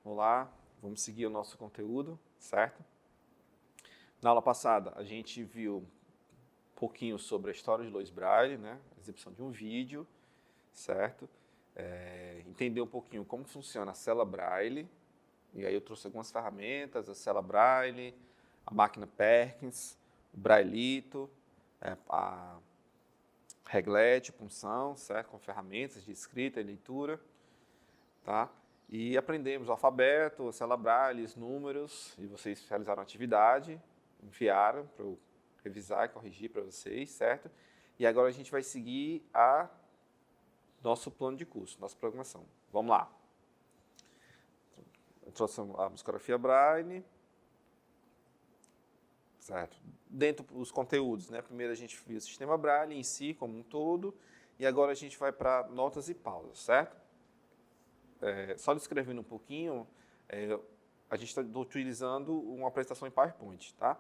Olá, vamos seguir o nosso conteúdo, certo? Na aula passada, a gente viu um pouquinho sobre a história de Louis Braille, né? A exibição de um vídeo, certo? Entender um pouquinho como funciona a célula Braille, e aí eu trouxe algumas ferramentas, a célula Braille, a máquina Perkins, o Braillito, a reglete, punção, certo? Com ferramentas de escrita e leitura, tá? E aprendemos o alfabeto, a célula Braille, os números, e vocês realizaram a atividade, enviaram para eu revisar e corrigir para vocês, certo? E agora a gente vai seguir nosso plano de curso, nossa programação. Vamos lá. Eu trouxe a musicografia Braille, certo? Dentro dos conteúdos, né? Primeiro a gente viu o sistema Braille em si, como um todo, e agora a gente vai para notas e pausas, certo? Só descrevendo um pouquinho, a gente está utilizando uma apresentação em PowerPoint, tá?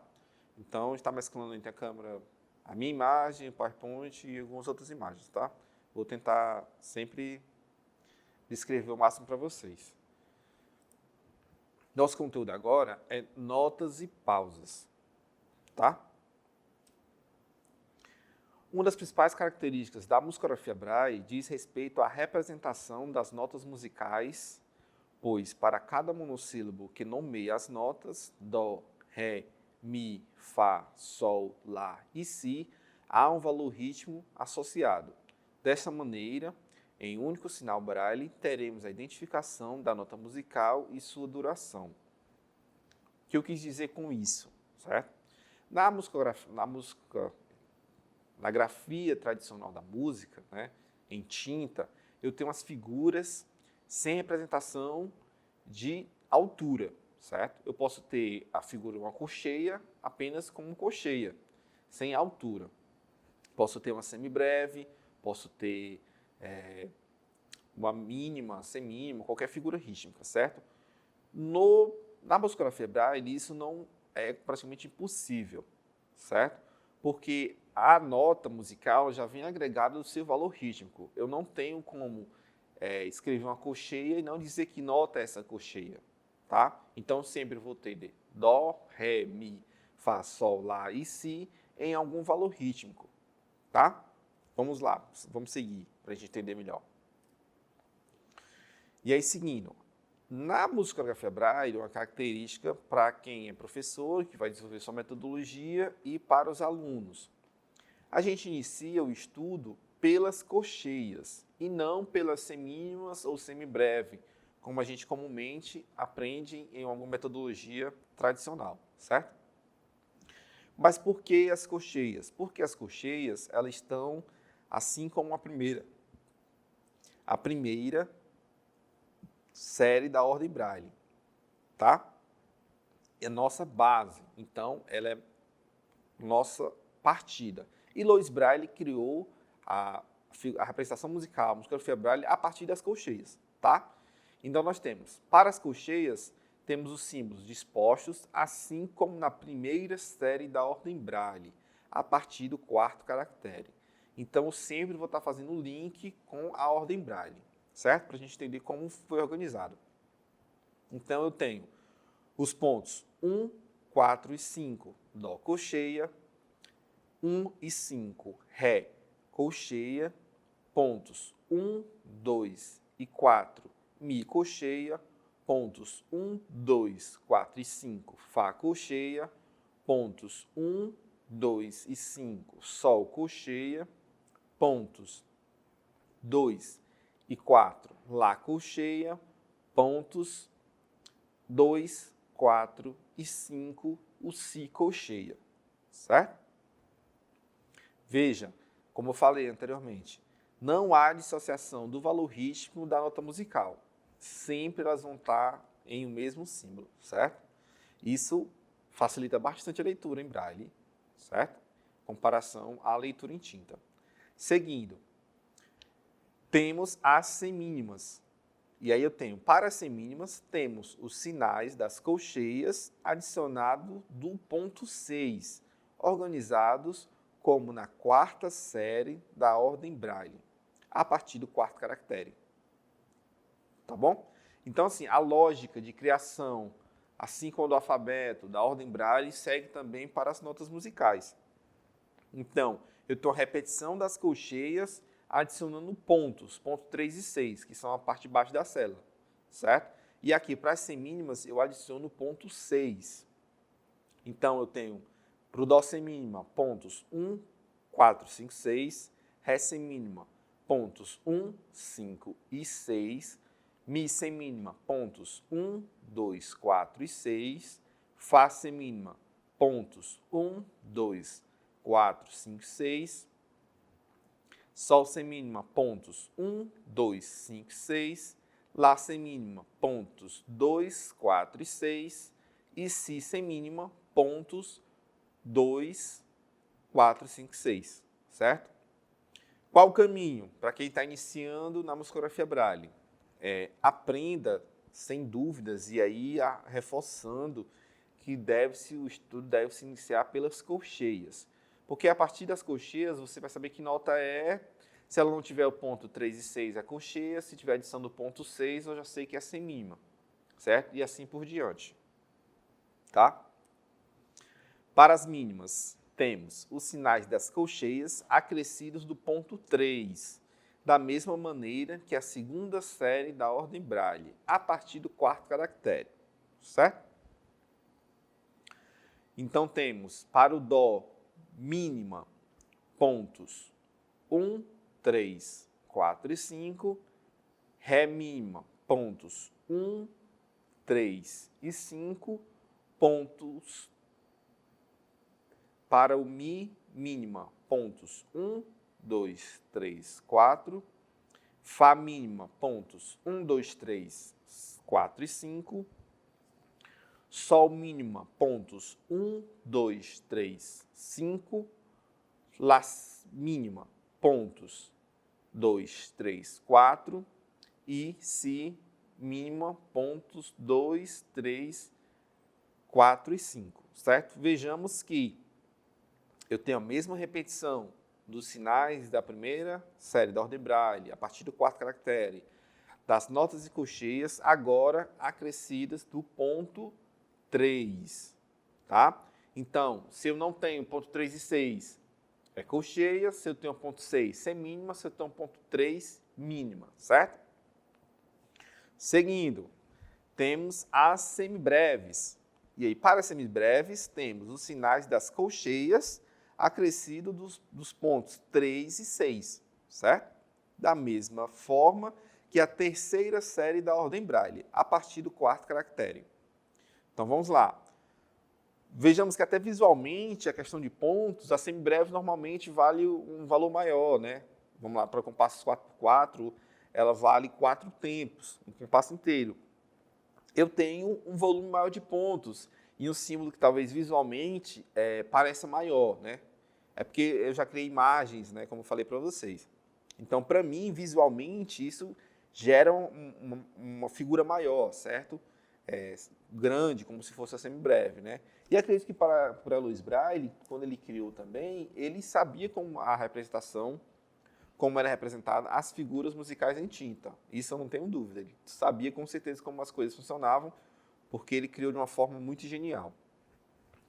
Então, está mesclando entre a câmera a minha imagem, o PowerPoint e algumas outras imagens, tá? Vou tentar sempre descrever o máximo para vocês. Nosso conteúdo agora é notas e pausas, tá? Uma das principais características da musicografia Braille diz respeito à representação das notas musicais, pois para cada monossílabo que nomeia as notas, dó, ré, mi, fá, sol, lá e si, há um valor rítmico associado. Dessa maneira, em um único sinal Braille, teremos a identificação da nota musical e sua duração. O que eu quis dizer com isso, certo? Na grafia tradicional da música, né, em tinta, eu tenho as figuras sem representação de altura, certo? Eu posso ter a figura uma colcheia apenas como colcheia, sem altura. Posso ter uma semibreve, posso ter uma mínima, semínima, qualquer figura rítmica, certo? Na musicografia Braille, isso não é praticamente impossível, certo? Porque a nota musical já vem agregada do seu valor rítmico. Eu não tenho como escrever uma colcheia e não dizer que nota é essa colcheia, tá? Então, sempre vou ter de dó, ré, mi, fá, sol, lá e si em algum valor rítmico, tá? Vamos lá, vamos seguir para a gente entender melhor. E aí, seguindo, na musicografia Braille, uma característica para quem é professor, que vai desenvolver sua metodologia, e para os alunos. A gente inicia o estudo pelas colcheias e não pelas semínimas ou semibreve, como a gente comumente aprende em alguma metodologia tradicional, certo? Mas por que as colcheias? Porque as colcheias, elas estão assim como a primeira série da ordem Braille, tá? É nossa base, então ela é nossa partida. E Louis Braille criou a representação musical, a musicografia Braille, a partir das colcheias, tá? Então nós temos, para as colcheias, temos os símbolos dispostos, assim como na primeira série da ordem Braille, a partir do quarto caractere. Então eu sempre vou estar fazendo o link com a ordem Braille, certo? Para a gente entender como foi organizado. Então eu tenho os pontos 1, 4 e 5, dó colcheia, 1 e 5, ré colcheia, pontos 1, 2 e 4, mi colcheia, pontos 1, 2, 4 e 5, fá colcheia, pontos 1, 2 e 5, sol colcheia, pontos 2 e 4, lá colcheia, pontos 2, 4 e 5, o si colcheia, certo? Veja, como eu falei anteriormente, não há dissociação do valor rítmico da nota musical. Sempre elas vão estar em o mesmo símbolo, certo? Isso facilita bastante a leitura em Braille, certo? Em comparação à leitura em tinta. Seguindo, temos as semínimas. E aí eu tenho, para as semínimas, temos os sinais das colcheias adicionados do ponto 6, organizados como na quarta série da ordem Braille, a partir do quarto caractere. Tá bom? Então, assim, a lógica de criação, assim como do alfabeto, da ordem Braille, segue também para as notas musicais. Então, eu tenho a repetição das colcheias adicionando pontos, ponto 3 e 6, que são a parte de baixo da célula, certo? E aqui, para as semínimas, eu adiciono ponto 6. Então, eu tenho, para o Dó semínima, pontos 1, 4, 5, 6, Ré semínima, pontos 1, 5 e 6, Mi semínima, pontos 1, 2, 4 e 6, Fá semínima, pontos 1, 2, 4, 5, 6, Sol semínima, pontos 1, 2, 5, 6, Lá semínima, pontos 2, 4 e 6, e Si semínima, pontos 2, 4, 5, 6, certo? Qual o caminho para quem está iniciando na musicografia Braille? Aprenda, sem dúvidas, e aí reforçando que o estudo deve se iniciar pelas colcheias. Porque a partir das colcheias você vai saber que nota é, se ela não tiver o ponto 3 e 6 é colcheia, se tiver adição do ponto 6 eu já sei que é semínima, certo? E assim por diante, tá? Para as mínimas, temos os sinais das colcheias acrescidos do ponto 3, da mesma maneira que a segunda série da ordem Braille, a partir do quarto caractere, certo? Então, temos para o Dó mínima pontos 1, 3, 4 e 5, Ré mínima pontos 1, 3 e 5, pontos para o Mi mínima pontos 1, 2, 3, 4, Fá mínima, pontos 1, 2, 3, 4 e 5, Sol mínima, pontos 1, 2, 3, 5, Lá mínima, pontos 2, 3, 4 e Si mínima, pontos 2, 3, 4 e 5, certo? Vejamos que eu tenho a mesma repetição dos sinais da primeira série da ordem Braille, a partir do quarto caractere, das notas e colcheias, agora acrescidas do ponto 3, tá? Então, se eu não tenho ponto 3 e 6, é colcheia, se eu tenho ponto 6, semínima, se eu tenho ponto 3, mínima, certo? Seguindo, temos as semibreves. E aí, para as semibreves, temos os sinais das colcheias acrescido dos pontos 3 e 6, certo? Da mesma forma que a terceira série da ordem Braille, a partir do quarto caractere. Então, vamos lá. Vejamos que até visualmente, a questão de pontos, a semibreve normalmente vale um valor maior, né? Vamos lá, para o compasso 4x4, ela vale 4 tempos, um compasso inteiro. Eu tenho um volume maior de pontos, e um símbolo que talvez visualmente pareça maior, né? É porque eu já criei imagens, né, como eu falei para vocês. Então, para mim, visualmente, isso gera uma figura maior, certo? Grande, como se fosse a semibreve, né? E acredito que para Louis Braille, quando ele criou também, ele sabia como a representação, como era representada as figuras musicais em tinta. Isso eu não tenho dúvida. Ele sabia com certeza como as coisas funcionavam, porque ele criou de uma forma muito genial.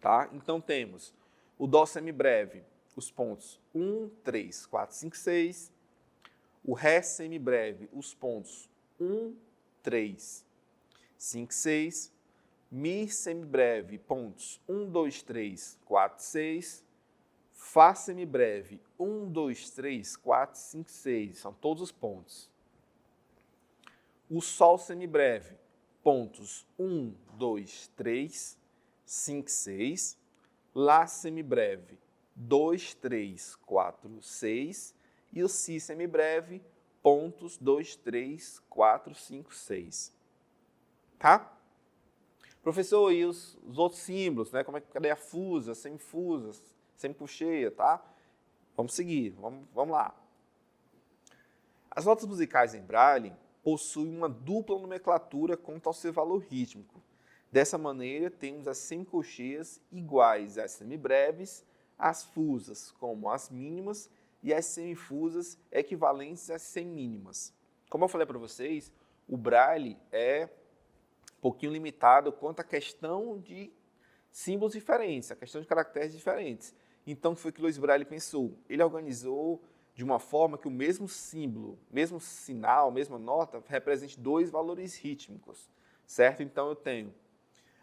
Tá? Então temos o Dó semibreve, os pontos 1, 3, 4, 5, 6. O Ré semibreve, os pontos 1, 3, 5, 6. Mi semibreve, pontos 1, 2, 3, 4, 6. Fá semibreve, 1, 2, 3, 4, 5, 6. São todos os pontos. O Sol semibreve, pontos 1, 2, 3, 5, 6. Lá semibreve, 2, 3, 4, 6. E o Si semibreve, pontos 2, 3, 4, 5, 6. Tá? Professor, e os outros símbolos, né? Cadê a fusa, semifusa, semicolcheia, tá? Vamos seguir, vamos lá. As notas musicais em Braille possuem uma dupla nomenclatura quanto ao seu valor rítmico. Dessa maneira, temos as semicolcheias iguais às semibreves, as fusas como as mínimas e as semifusas equivalentes às semínimas. Como eu falei para vocês, o Braille é um pouquinho limitado quanto à questão de símbolos diferentes, a questão de caracteres diferentes. Então, o que foi que Louis Braille pensou? Ele organizou de uma forma que o mesmo símbolo, mesmo sinal, mesma nota, represente dois valores rítmicos, certo? Então, eu tenho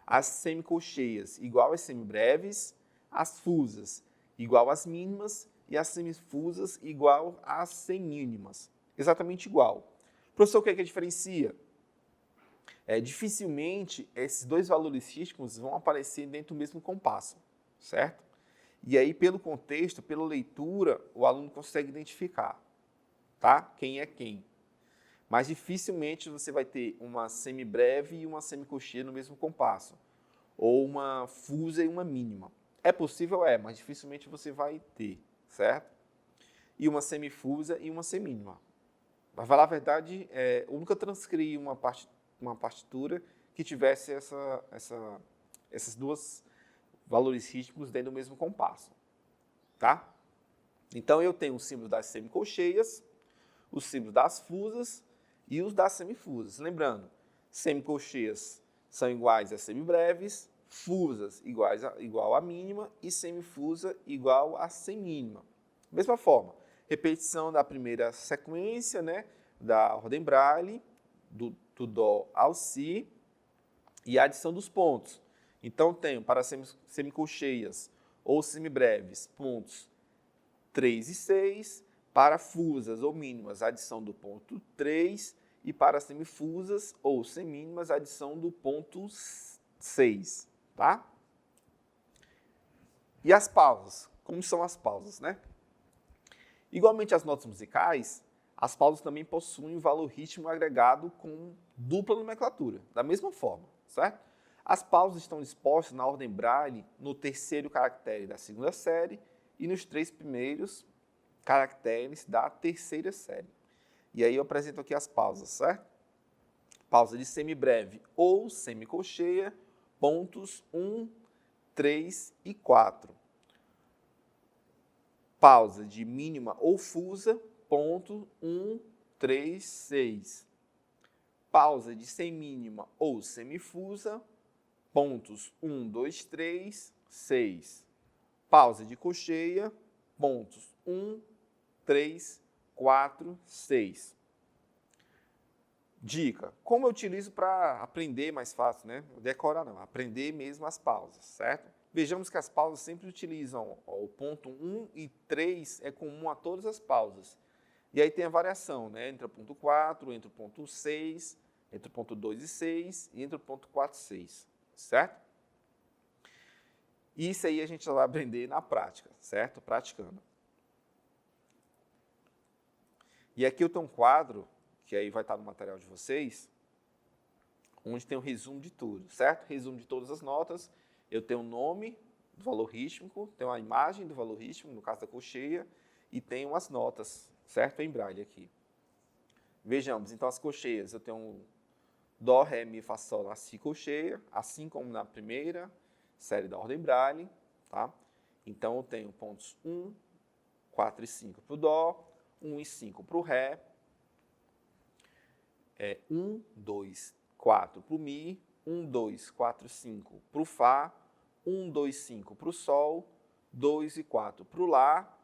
as semicolcheias igual às semibreves, as fusas igual às mínimas e as semifusas igual às semínimas. Exatamente igual. Professor, o que é que diferencia? Dificilmente esses dois valores rítmicos vão aparecer dentro do mesmo compasso, certo? E aí, pelo contexto, pela leitura, o aluno consegue identificar, tá? Quem é quem. Mas dificilmente você vai ter uma semibreve e uma semicolcheia no mesmo compasso, ou uma fusa e uma mínima. É possível? É, mas dificilmente você vai ter, certo? E uma semifusa e uma semínima. Para falar a verdade, eu nunca transcrevi uma partitura que tivesse esses dois valores rítmicos dentro do mesmo compasso, tá? Então, eu tenho os símbolos das semicolcheias, os símbolos das fusas e os das semifusas. Lembrando, semicolcheias são iguais a semibreves, fusas igual a mínima e semifusa igual a semínima. Mesma forma, repetição da primeira sequência, né, da ordem Braille, do Dó ao Si, e a adição dos pontos. Então, tenho para semicolcheias ou semibreves, pontos 3 e 6, para fusas ou mínimas, a adição do ponto 3, e para semifusas ou semínimas, a adição do ponto 6, tá? E as pausas? Como são as pausas, né? Igualmente às notas musicais, as pausas também possuem um valor rítmico agregado com dupla nomenclatura, da mesma forma, certo? As pausas estão dispostas na ordem Braille no terceiro caractere da segunda série e nos 3 primeiros caracteres da terceira série. E aí eu apresento aqui as pausas, certo? Pausa de semibreve ou semicolcheia, pontos 1, 3 e 4. Pausa de mínima ou fusa, ponto 1, 3, 6. Pausa de semínima ou semifusa, pontos 1, 2, 3, 6. Pausa de colcheia, pontos 1, 3, 4, 6. Dica, como eu utilizo para aprender mais fácil, né? Decorar não, aprender mesmo as pausas, certo? Vejamos que as pausas sempre utilizam o ponto 1 e 3 é comum a todas as pausas. E aí tem a variação, né? Entre o ponto 4, entre o ponto 6, entre o ponto 2 e 6 e entre o ponto 4 e 6, certo? Isso aí a gente vai aprender na prática, certo? Praticando. E aqui eu tenho um quadro, que aí vai estar no material de vocês, onde tem um resumo de tudo, certo? Resumo de todas as notas. Eu tenho o nome do valor rítmico, tenho a imagem do valor rítmico, no caso da colcheia, e tenho as notas, certo? Em Braille aqui. Vejamos, então as colcheias, eu tenho Dó, Ré, Mi, Fá, Sol, Lá, Si, colcheia, assim como na primeira série da ordem Braille, tá? Então eu tenho pontos 1, 4 e 5 para o Dó, 1 e 5 para o Ré, 1, 2, 4 para o Mi, 1, 2, 4, 5 para o Fá, 1, 2, 5 para o Sol, 2 e 4 para o Lá,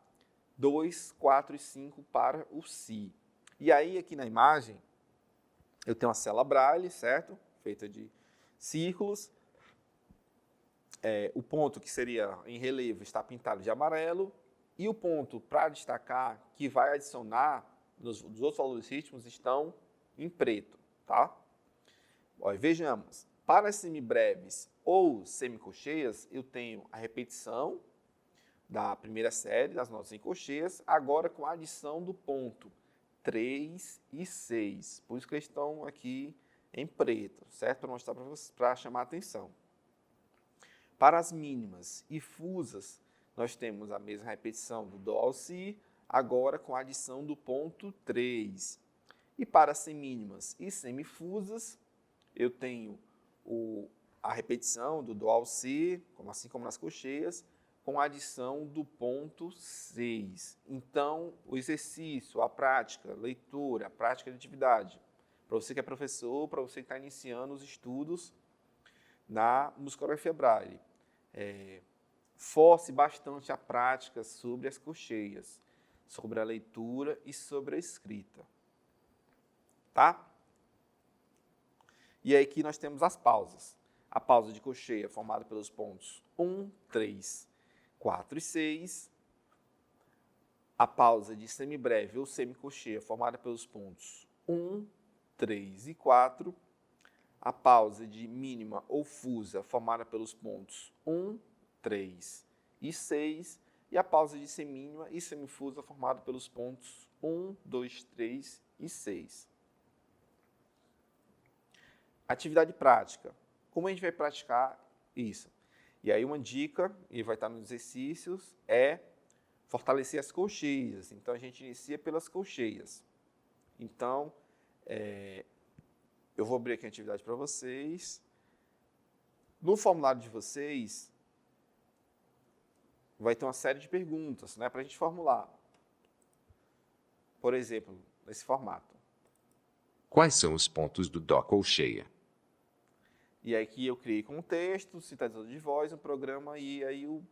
2, 4 e 5 para o Si. E aí, aqui na imagem, eu tenho uma célula Braille, certo? Feita de círculos. O ponto que seria em relevo está pintado de amarelo. E o ponto para destacar, que vai adicionar dos outros valores rítmicos, estão em preto, tá? Olha, vejamos, para semibreves ou semicolcheias, eu tenho a repetição da primeira série das notas em colcheias, agora com a adição do ponto 3 e 6. Por isso que eles estão aqui em preto, certo? Para mostrar para vocês, para chamar a atenção. Para as mínimas e fusas, nós temos a mesma repetição do Dó ao Si, agora com a adição do ponto 3. E para semínimas e semifusas, eu tenho a repetição do Dó ao Si, assim como nas colcheias, com a adição do ponto 6. Então, o exercício, a prática, leitura, a prática de atividade, para você que é professor, para você que está iniciando os estudos na musicografia Braille. Force bastante a prática sobre as colcheias, sobre a leitura e sobre a escrita. Tá? E aí aqui nós temos as pausas. A pausa de colcheia formada pelos pontos 1, 3, 4 e 6. A pausa de semibreve ou semicolcheia formada pelos pontos 1, 3 e 4. A pausa de mínima ou fusa formada pelos pontos 1, 3 e 6. E a pausa de semínima e semifusa formada pelos pontos 1, 2, 3 e 6. Atividade prática. Como a gente vai praticar isso? E aí uma dica, e vai estar nos exercícios, é fortalecer as colcheias. Então, a gente inicia pelas colcheias. Então, eu vou abrir aqui a atividade para vocês. No formulário de vocês, vai ter uma série de perguntas, né, para a gente formular. Por exemplo, nesse formato. Quais são os pontos do dó colcheia? E aí aqui eu criei com um texto, sintetizador de voz, um programa, e aí o...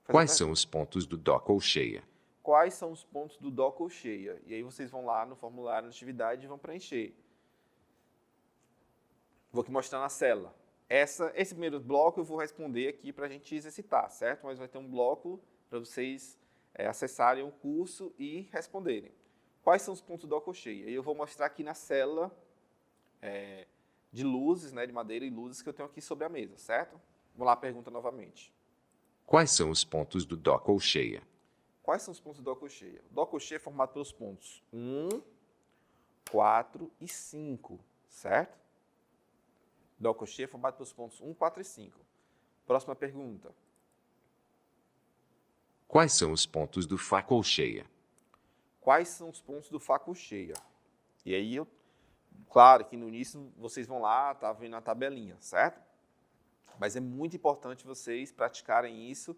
Quais são os pontos do dó colcheia? Quais são os pontos do dó colcheia? E aí vocês vão lá no formulário da atividade e vão preencher. Vou aqui mostrar na célula. Esse primeiro bloco eu vou responder aqui para a gente exercitar, certo? Mas vai ter um bloco para vocês acessarem o curso e responderem. Quais são os pontos do dó colcheia? E eu vou mostrar aqui na célula de luzes, né, de madeira e luzes que eu tenho aqui sobre a mesa, certo? Vamos lá, pergunta novamente. Quais são os pontos do dó colcheia? Quais são os pontos do dó colcheia? O dó colcheia é formado pelos pontos 1, 4 e 5, certo? O dó colcheia é formado pelos pontos 1, 4 e 5. Próxima pergunta. Quais são os pontos do fá colcheia? Quais são os pontos do fá colcheia? E aí, claro que no início vocês vão lá, tá vendo a tabelinha, certo? Mas é muito importante vocês praticarem isso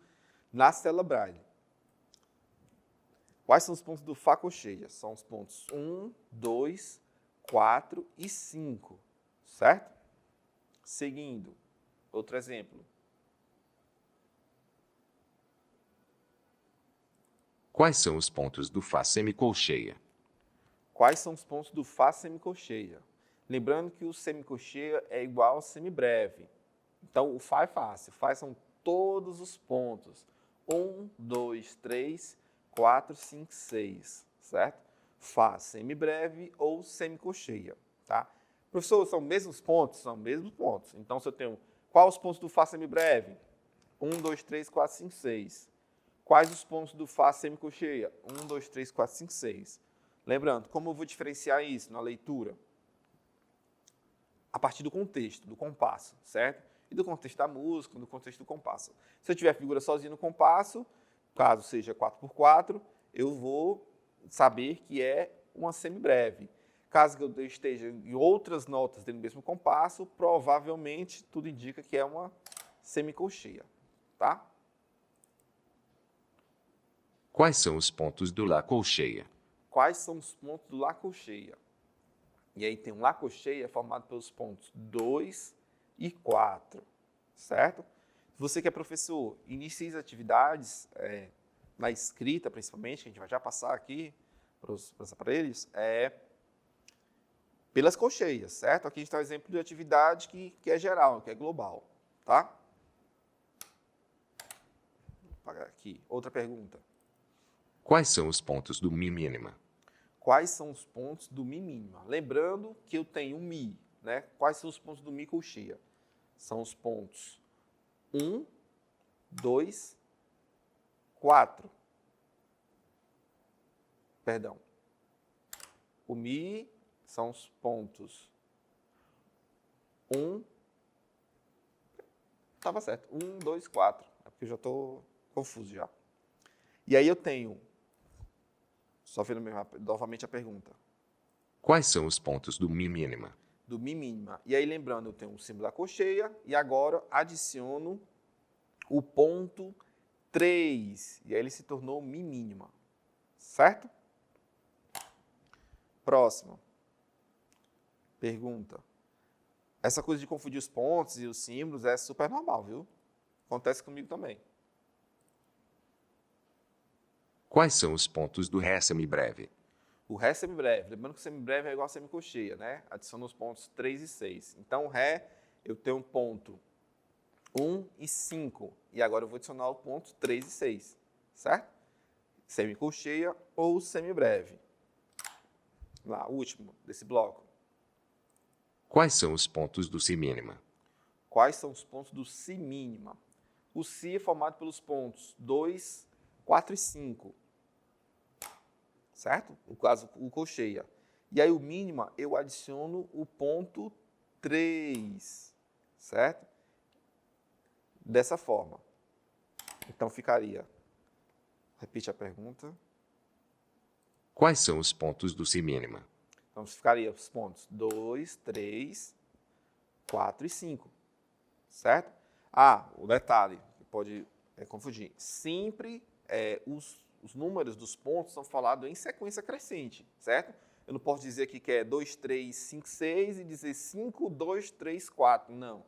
na célula Braille. Quais são os pontos do fá colcheia? São os pontos 1, 2, 4 e 5, certo? Seguindo, outro exemplo. Quais são os pontos do fá semicolcheia? Quais são os pontos do fá semicolcheia? Lembrando que o semicolcheia é igual ao semibreve. Então, o fá é fácil. Fá são todos os pontos. 1, 2, 3, 4, 5, 6, certo? Fá semibreve ou semicolcheia, tá? Professor, são os mesmos pontos? São os mesmos pontos. Então, se eu tenho... Quais os pontos do fá semibreve? 1, 2, 3, 4, 5, 6. Quais os pontos do fá semicolcheia? 1, 2, 3, 4, 5, 6. Lembrando, como eu vou diferenciar isso na leitura? A partir do contexto, do compasso, certo? E do contexto da música, do contexto do compasso. Se eu tiver a figura sozinha no compasso, caso seja 4x4, eu vou saber que é uma semibreve. Caso eu esteja em outras notas dentro do mesmo compasso, provavelmente tudo indica que é uma semicolcheia, tá? Quais são os pontos do lá colcheia? Quais são os pontos do lá colcheia? E aí tem um lá colcheia formado pelos pontos 2 e 4, certo? Você que é professor, inicie as atividades na escrita, principalmente, que a gente vai já passar aqui para os aparelhos, pelas colcheias, certo? Aqui a gente está um exemplo de atividade que é geral, que é global, tá? Vou apagar aqui. Outra pergunta. Quais são os pontos do mi mínima? Quais são os pontos do mi mínima? Lembrando que eu tenho um mi, né? Quais são os pontos do mi colcheia? São os pontos 1, 2, 4. Perdão. O mi são os pontos 1. Estava certo. 1, 2, 4. É porque eu já estou confuso já. E aí eu tenho... Só vendo novamente a pergunta. Quais são os pontos do mi mínima? Do mi mínima. E aí, lembrando, eu tenho o símbolo da colcheia e agora adiciono o ponto 3, e aí ele se tornou Mi mínima, certo? Próximo. Pergunta. Essa coisa de confundir os pontos e os símbolos é super normal, viu? Acontece comigo também. Quais são os pontos do Ré semibreve? O Ré semibreve, lembrando que o semibreve é igual a semicolcheia, né? Adiciona os pontos 3 e 6. Então, o Ré, eu tenho um ponto 1 e 5. E agora eu vou adicionar o ponto 3 e 6, certo? Semicolcheia ou semibreve. Lá, o último desse bloco. Quais são os pontos do Si mínima? Quais são os pontos do Si mínima? O Si é formado pelos pontos 2, 4 e 5. Certo? No caso, o colcheia. E aí, o mínima, eu adiciono o ponto 3. Certo? Dessa forma. Então, ficaria... Repite a pergunta. Quais são os pontos do Si mínima? Então, ficaria os pontos 2, 3, 4 e 5. Certo? Ah, o detalhe, que pode confundir. Sempre os números dos pontos são falados em sequência crescente, certo? Eu não posso dizer aqui que é 2, 3, 5, 6 e dizer 5, 2, 3, 4. Não.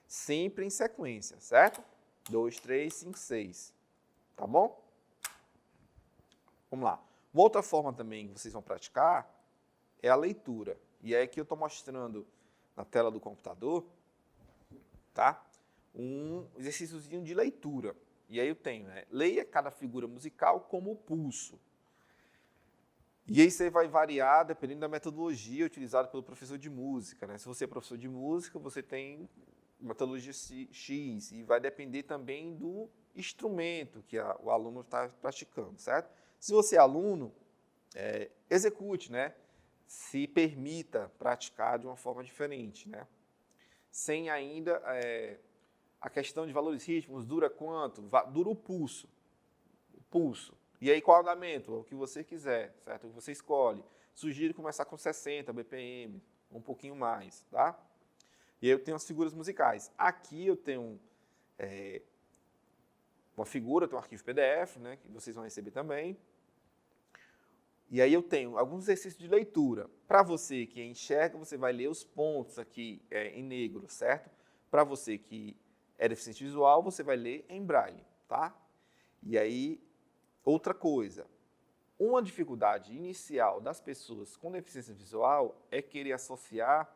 Sempre em sequência, certo? 2, 3, 5, 6. Tá bom? Vamos lá. Uma outra forma também que vocês vão praticar é a leitura. E é que eu estou mostrando na tela do computador, tá? Um exercíciozinho de leitura. E aí eu tenho, né? Leia cada figura musical como pulso. E aí você vai variar dependendo da metodologia utilizada pelo professor de música, né? Se você é professor de música, você tem metodologia X, e vai depender também do instrumento que o aluno está praticando, certo? Se você é aluno, execute, né? Se permita praticar de uma forma diferente, né? Sem ainda a questão de valores rítmicos, dura quanto? Dura o pulso. E aí, qual é o andamento? O que você quiser, certo? O que você escolhe. Sugiro começar com 60 BPM, um pouquinho mais, tá? E aí eu tenho as figuras musicais. Aqui eu tenho uma figura, eu tenho um arquivo PDF, né, que vocês vão receber também. E aí eu tenho alguns exercícios de leitura. Para você que enxerga, você vai ler os pontos aqui em negro, certo? Para você que é deficiente visual, você vai ler em braille, tá? E aí, outra coisa. Uma dificuldade inicial das pessoas com deficiência visual é querer associar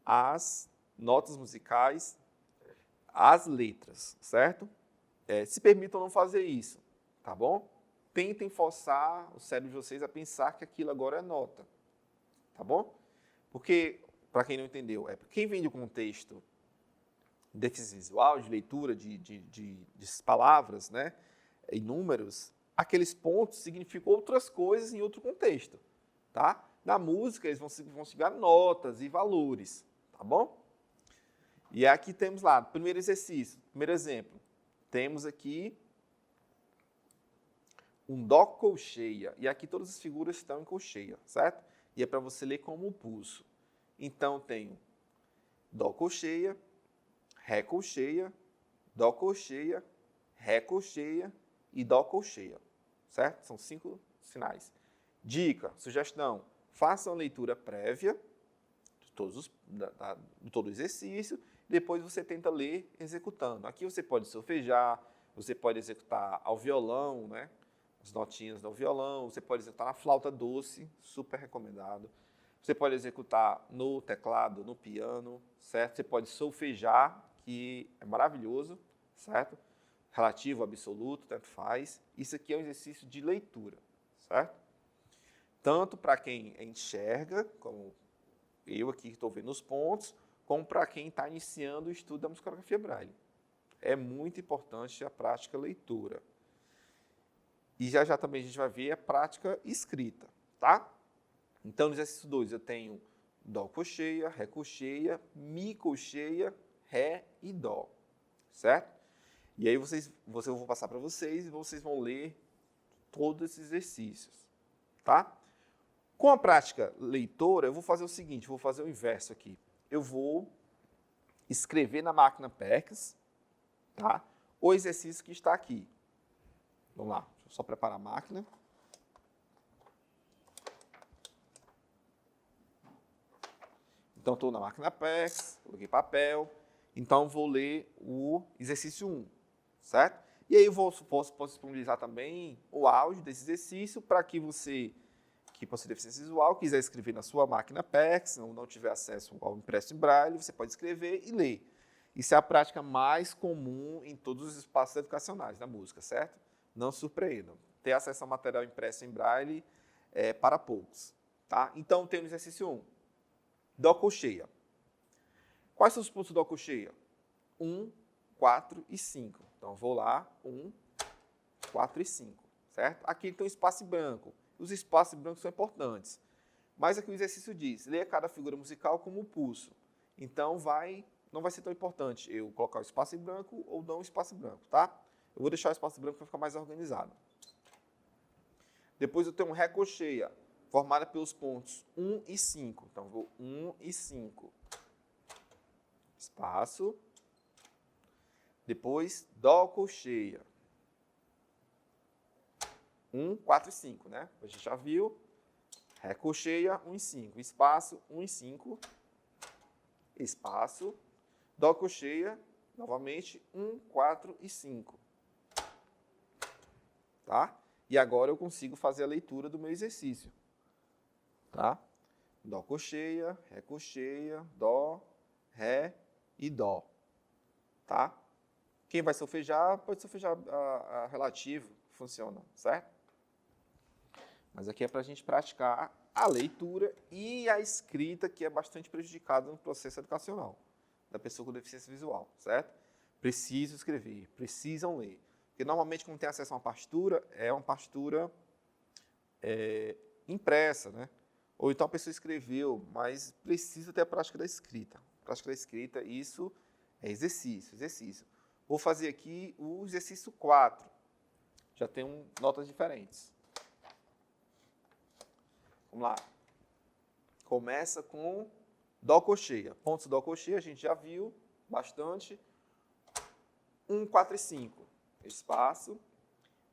as notas musicais às letras, certo? Se permitam não fazer isso, tá bom? Tentem forçar o cérebro de vocês a pensar que aquilo agora é nota, tá bom? Porque, para quem não entendeu, quem vem do contexto de deficiência visual, de leitura de palavras, né, e números, aqueles pontos significam outras coisas em outro contexto, tá? Na música, eles vão significar notas e valores, tá bom? E aqui temos lá, primeiro exercício, primeiro exemplo. Temos aqui um Dó colcheia. E aqui todas as figuras estão em colcheia, certo? E é para você ler como pulso. Então, tenho Dó colcheia, Ré colcheia, Dó colcheia, Ré colcheia e Dó colcheia, certo? São 5 sinais. Dica, sugestão, faça uma leitura prévia de todo o exercício, depois você tenta ler executando. Aqui você pode solfejar, você pode executar ao violão, né? As notinhas do violão, você pode executar na flauta doce, super recomendado. Você pode executar no teclado, no piano, certo? Você pode solfejar, que é maravilhoso, certo? Relativo, absoluto, tanto faz. Isso aqui é um exercício de leitura, certo? Tanto para quem enxerga, como eu aqui que estou vendo os pontos, como para quem está iniciando o estudo da musicografia Braille. É muito importante a prática leitura. E já também a gente vai ver a prática escrita, tá? Então, no exercício 2, eu tenho Dó colcheia, Ré colcheia, Mi colcheia, Ré e Dó, certo? E aí eu vou passar para vocês e vocês vão ler todos esses exercícios, tá? Com a prática leitora, eu vou fazer o seguinte, vou fazer o inverso aqui. Eu vou escrever na máquina PECS, tá? O exercício que está aqui. Vamos lá, deixa eu só preparar a máquina. Então, estou na máquina PEX, coloquei papel. Então, vou ler o exercício 1, certo? E aí, eu posso disponibilizar também o áudio desse exercício para que você, que possui deficiência visual, quiser escrever na sua máquina PEX, não tiver acesso ao impresso em braille, você pode escrever e ler. Isso é a prática mais comum em todos os espaços educacionais da música, certo? Não surpreendam. Ter acesso ao material impresso em braille é para poucos, tá? Então, tem no exercício 1. Dó colcheia. Quais são os pontos do Dó colcheia? 1, 4 e 5. Então, vou lá, 1, 4 e 5, certo? Aqui tem um espaço em branco. Os espaços em branco são importantes. Mas aqui o exercício diz, leia cada figura musical como um pulso. Então, não vai ser tão importante eu colocar o espaço em branco ou não o espaço em branco, tá? Eu vou deixar o espaço em branco para ficar mais organizado. Depois eu tenho um Ré colcheia, formada pelos pontos 1 e 5. Então, vou 1 e 5. Espaço. Depois, Dó colcheia. 1, 4 e 5, né? A gente já viu. Ré colcheia, 1 e 5. Espaço, 1 e 5. Espaço. Dó colcheia, novamente, 1, 4 e 5. Tá? E agora eu consigo fazer a leitura do meu exercício. Tá? Dó colcheia, Ré colcheia, Dó, Ré e Dó. Tá? Quem vai solfejar, pode solfejar a relativo, funciona, certo? Mas aqui é para a gente praticar a leitura e a escrita, que é bastante prejudicada no processo educacional da pessoa com deficiência visual, certo? Precisam escrever, precisam ler. Porque normalmente, quando tem acesso a uma partitura, é uma partitura impressa, né? Ou então a pessoa escreveu, mas precisa ter a prática da escrita. A prática da escrita, isso é exercício, exercício. Vou fazer aqui o exercício 4. Já tem notas diferentes. Vamos lá. Começa com Dó colcheia. Pontos do Dó colcheia, a gente já viu bastante. 1, 4 e 5. Espaço.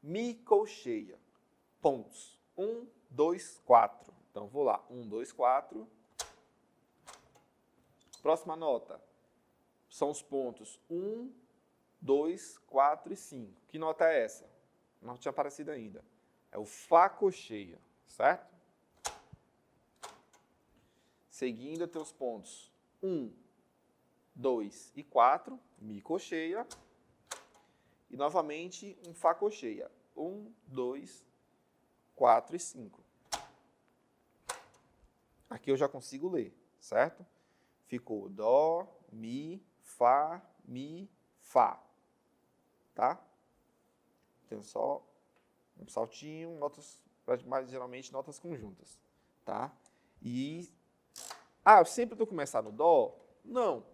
Mi colcheia. Pontos. 1, 2, 4. Então, vou lá. 1, 2, 4. Próxima nota. São os pontos 1, 2, 4 e 5. Que nota é essa? Não tinha aparecido ainda. É o Fá colcheia, certo? Seguindo, eu tenho os pontos 1, 2 e 4, Mi colcheia. E, novamente, um Fá colcheia. 1, 2, 4 e 5. Aqui eu já consigo ler, certo? Ficou Dó, Mi, Fá, Mi, Fá. Tá? Tem só um saltinho, notas, mas geralmente notas conjuntas. Tá? E... eu sempre estou começando no Dó? Não.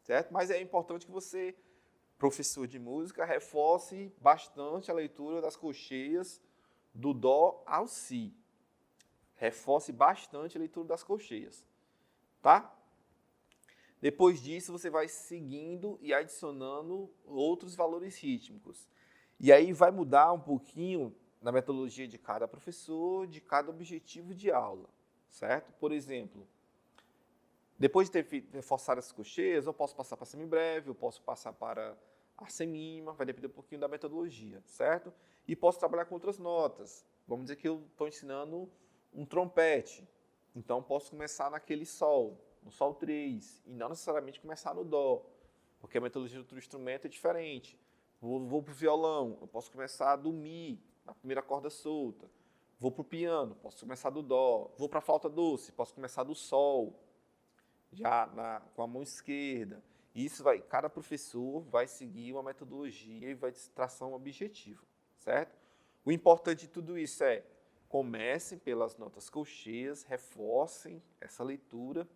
Certo? Mas é importante que você, professor de música, reforce bastante a leitura das colcheias do Dó ao Si. Reforce bastante a leitura das colcheias. Tá? Depois disso, você vai seguindo e adicionando outros valores rítmicos. E aí vai mudar um pouquinho na metodologia de cada professor, de cada objetivo de aula. Certo? Por exemplo, depois de ter reforçado essas colcheias, eu posso passar para a semibreve, eu posso passar para a semima, vai depender um pouquinho da metodologia, certo? E posso trabalhar com outras notas. Vamos dizer que eu estou ensinando um trompete, então posso começar naquele Sol, no Sol 3, e não necessariamente começar no Dó, porque a metodologia do outro instrumento é diferente. Vou para o violão, eu posso começar do Mi, na primeira corda solta. Vou para o piano, posso começar do Dó. Vou para a flauta doce, posso começar do Sol, já com a mão esquerda. Isso cada professor vai seguir uma metodologia e vai traçar um objetivo, certo? O importante de tudo isso é, comecem pelas notas colcheias, reforcem essa leitura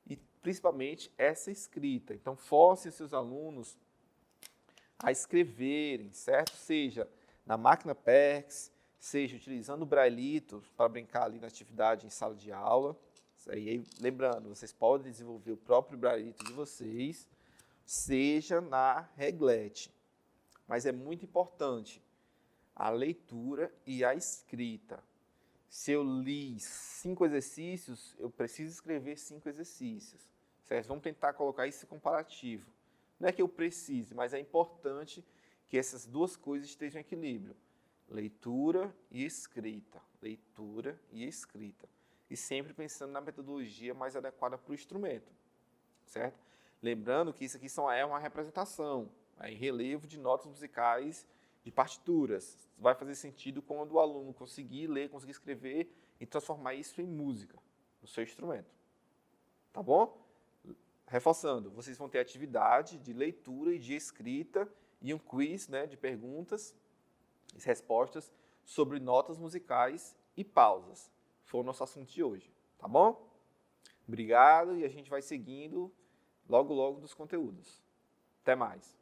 e, principalmente, essa escrita. Então, forcem seus alunos a escreverem, certo? Seja na máquina PEX, seja utilizando o braillito para brincar ali na atividade em sala de aula. E aí, lembrando, vocês podem desenvolver o próprio braillito de vocês, seja na reglete. Mas é muito importante a leitura e a escrita. Se eu li 5 exercícios, eu preciso escrever 5 exercícios. Certo? Vamos tentar colocar esse comparativo. Não é que eu precise, mas é importante que essas duas coisas estejam em equilíbrio. Leitura e escrita. Leitura e escrita. E sempre pensando na metodologia mais adequada para o instrumento. Certo? Lembrando que isso aqui é uma representação, em relevo de notas musicais de partituras. Vai fazer sentido quando o aluno conseguir ler, conseguir escrever e transformar isso em música no seu instrumento. Tá bom? Reforçando, vocês vão ter atividade de leitura e de escrita e um quiz, né, de perguntas e respostas sobre notas musicais e pausas. Foi o nosso assunto de hoje. Tá bom? Obrigado e a gente vai seguindo logo nos conteúdos. Até mais!